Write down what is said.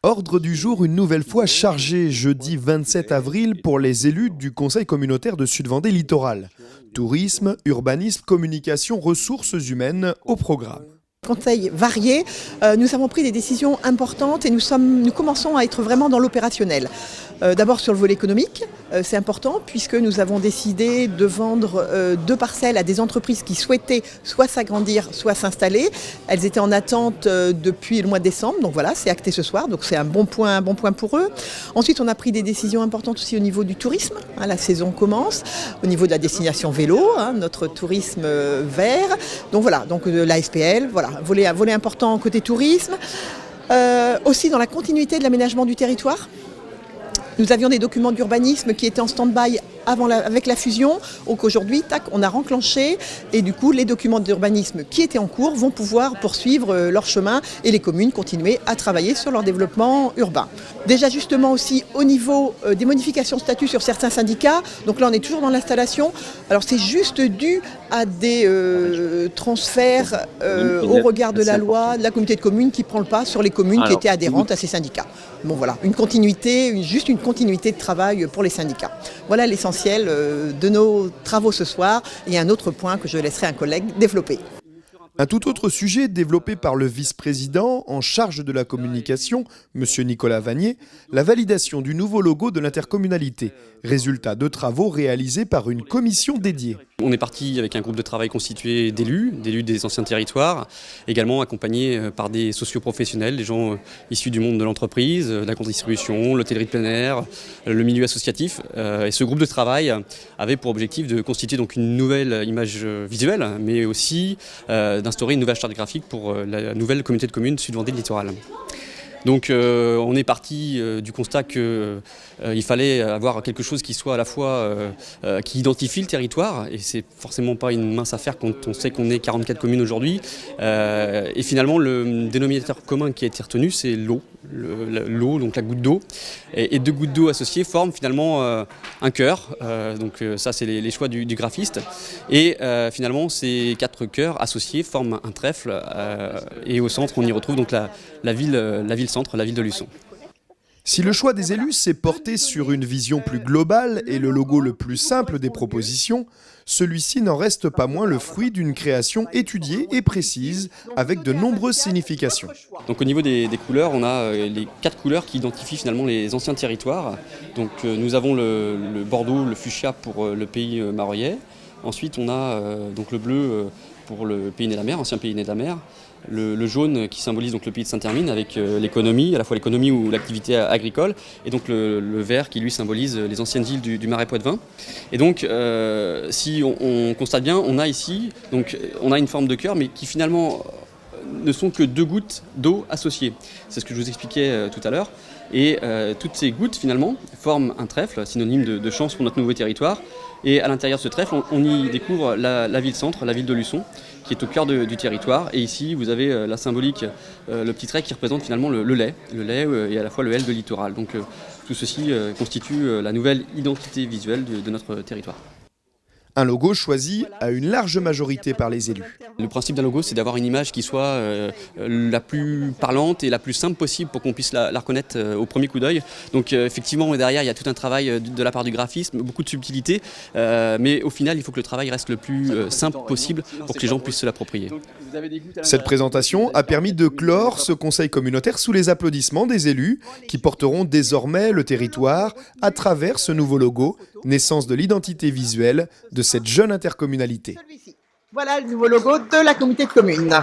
Ordre du jour une nouvelle fois chargé jeudi 27 avril pour les élus du Conseil communautaire de Sud-Vendée Littoral. Tourisme, urbanisme, communication, ressources humaines au programme. Conseil varié, nous avons pris des décisions importantes et nous commençons à être vraiment dans l'opérationnel. D'abord sur le volet économique, c'est important puisque nous avons décidé de vendre 2 parcelles à des entreprises qui souhaitaient soit s'agrandir, soit s'installer. Elles étaient en attente depuis le mois de décembre, donc voilà, c'est acté ce soir, donc c'est un bon point pour eux. Ensuite, on a pris des décisions importantes aussi au niveau du tourisme, la saison commence, au niveau de la destination vélo, notre tourisme vert, donc voilà, donc la SPL, voilà, volet important côté tourisme. Aussi dans la continuité de l'aménagement du territoire. Nous avions des documents d'urbanisme qui étaient en stand-by avec la fusion, donc aujourd'hui, on a renclenché et du coup les documents d'urbanisme qui étaient en cours vont pouvoir poursuivre leur chemin et les communes continuer à travailler sur leur développement urbain. Déjà justement aussi au niveau des modifications de statut sur certains syndicats, donc là on est toujours dans l'installation, alors c'est juste dû à des transferts au regard de la loi, de la communauté de communes qui prend le pas sur les communes qui étaient adhérentes à ces syndicats. Bon voilà, juste une continuité de travail pour les syndicats. Voilà l'essentiel de nos travaux ce soir et un autre point que je laisserai un collègue développer. Un tout autre sujet développé par le vice-président en charge de la communication, M. Nicolas Vanier, la validation du nouveau logo de l'intercommunalité, résultat de travaux réalisés par une commission dédiée. On est parti avec un groupe de travail constitué d'élus des anciens territoires, également accompagnés par des socioprofessionnels, des gens issus du monde de l'entreprise, de la grande distribution, l'hôtellerie de plein air, le milieu associatif. Et ce groupe de travail avait pour objectif de constituer donc une nouvelle image visuelle, mais aussi d'instaurer une nouvelle charte graphique pour la nouvelle communauté de communes Sud-Vendée Littoral. Donc on est parti du constat qu'il fallait avoir quelque chose qui soit à la fois qui identifie le territoire, et c'est forcément pas une mince affaire quand on sait qu'on est 44 communes aujourd'hui. Et finalement le dénominateur commun qui a été retenu, c'est l'eau. L'eau, donc la goutte d'eau, et 2 gouttes d'eau associées forment finalement un cœur, donc ça c'est les choix du graphiste, et finalement ces 4 cœurs associés forment un trèfle, et au centre on y retrouve donc la ville-centre, la ville de Luçon. Si le choix des élus s'est porté sur une vision plus globale et le logo le plus simple des propositions, celui-ci n'en reste pas moins le fruit d'une création étudiée et précise avec de nombreuses significations. Donc au niveau des couleurs, on a les 4 couleurs qui identifient finalement les anciens territoires. Donc nous avons le bordeaux, le fuchsia pour le pays maroyais. Ensuite on a donc le bleu pour le pays né de la mer, ancien pays né de la mer. Le jaune qui symbolise donc le pays de Saint-Hermine avec l'économie, à la fois l'économie ou l'activité agricole, et donc le vert qui lui symbolise les anciennes îles du Marais Poitevin. Et donc si on constate bien, on a ici, donc on a une forme de cœur, mais qui finalement ne sont que 2 gouttes d'eau associées. C'est ce que je vous expliquais tout à l'heure. Et toutes ces gouttes finalement forment un trèfle, synonyme de chance pour notre nouveau territoire. Et à l'intérieur de ce trèfle, on y découvre la ville-centre, la ville de Luçon, qui est au cœur du territoire. Et ici, vous avez la symbolique, le petit trait qui représente finalement le lait et à la fois le L de littoral. Donc tout ceci constitue la nouvelle identité visuelle de notre territoire. Un logo choisi à une large majorité par les élus. Le principe d'un logo, c'est d'avoir une image qui soit la plus parlante et la plus simple possible pour qu'on puisse la reconnaître au premier coup d'œil. Donc effectivement, derrière, il y a tout un travail de la part du graphisme, beaucoup de subtilité, mais au final, il faut que le travail reste le plus simple possible pour que les gens puissent se l'approprier. Cette présentation a permis de clore ce conseil communautaire sous les applaudissements des élus qui porteront désormais le territoire à travers ce nouveau logo, naissance de l'identité visuelle de cette jeune intercommunalité. Voilà le nouveau logo de la communauté de communes.